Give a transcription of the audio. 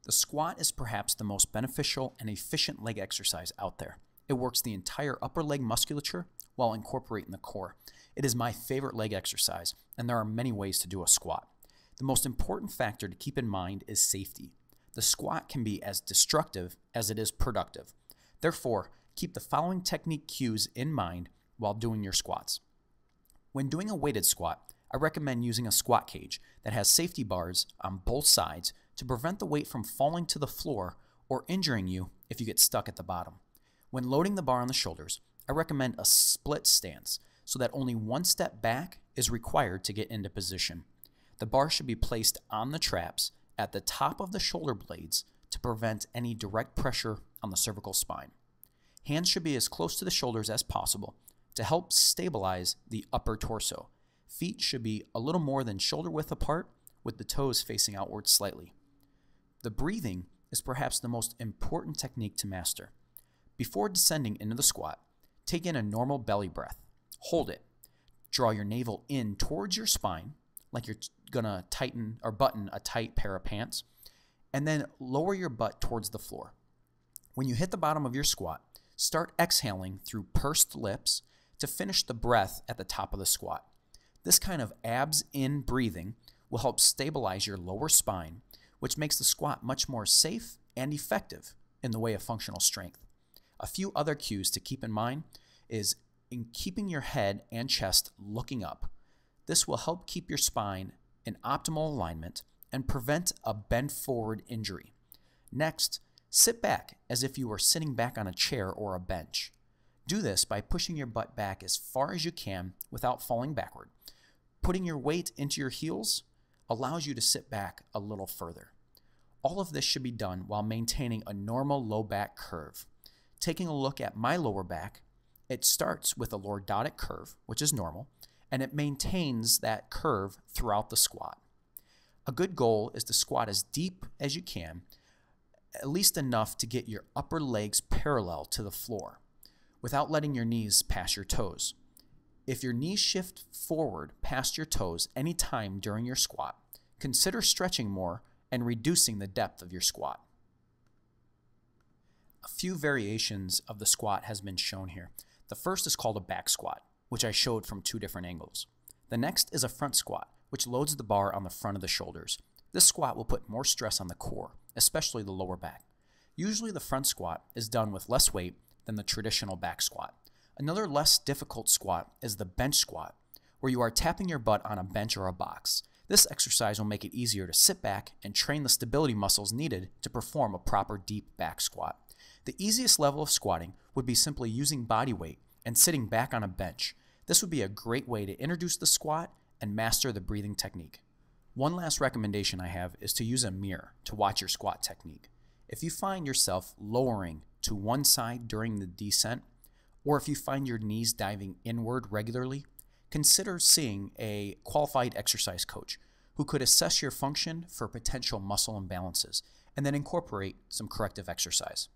The squat is perhaps the most beneficial and efficient leg exercise out there. It works the entire upper leg musculature while incorporating the core. It is my favorite leg exercise, and there are many ways to do a squat. The most important factor to keep in mind is safety. The squat can be as destructive as it is productive. Therefore, keep the following technique cues in mind while doing your squats. When doing a weighted squat, I recommend using a squat cage that has safety bars on both sides to prevent the weight from falling to the floor or injuring you if you get stuck at the bottom. When loading the bar on the shoulders, I recommend a split stance so that only one step back is required to get into position. The bar should be placed on the traps at the top of the shoulder blades to prevent any direct pressure on the cervical spine. Hands should be as close to the shoulders as possible to help stabilize the upper torso. Feet should be a little more than shoulder width apart with the toes facing outward slightly. The breathing is perhaps the most important technique to master. Before descending into the squat, take in a normal belly breath. Hold it. Draw your navel in towards your spine, like you're gonna tighten or button a tight pair of pants, and then lower your butt towards the floor. When you hit the bottom of your squat, start exhaling through pursed lips to finish the breath at the top of the squat. This kind of abs-in breathing will help stabilize your lower spine, which makes the squat much more safe and effective in the way of functional strength. A few other cues to keep in mind is in keeping your head and chest looking up. This will help keep your spine in optimal alignment and prevent a bent forward injury. Next, sit back as if you were sitting back on a chair or a bench. Do this by pushing your butt back as far as you can without falling backward. Putting your weight into your heels allows you to sit back a little further. All of this should be done while maintaining a normal low back curve. Taking a look at my lower back, it starts with a lordotic curve, which is normal, and it maintains that curve throughout the squat. A good goal is to squat as deep as you can, at least enough to get your upper legs parallel to the floor, without letting your knees pass your toes. If your knees shift forward past your toes anytime during your squat, consider stretching more and reducing the depth of your squat. A few variations of the squat has been shown here. The first is called a back squat, which I showed from two different angles. The next is a front squat, which loads the bar on the front of the shoulders. This squat will put more stress on the core, especially the lower back. Usually the front squat is done with less weight than the traditional back squat. Another less difficult squat is the bench squat, where you are tapping your butt on a bench or a box. This exercise will make it easier to sit back and train the stability muscles needed to perform a proper deep back squat. The easiest level of squatting would be simply using body weight and sitting back on a bench. This would be a great way to introduce the squat and master the breathing technique. One last recommendation I have is to use a mirror to watch your squat technique. If you find yourself lowering to one side during the descent, or if you find your knees diving inward regularly, consider seeing a qualified exercise coach who could assess your function for potential muscle imbalances and then incorporate some corrective exercise.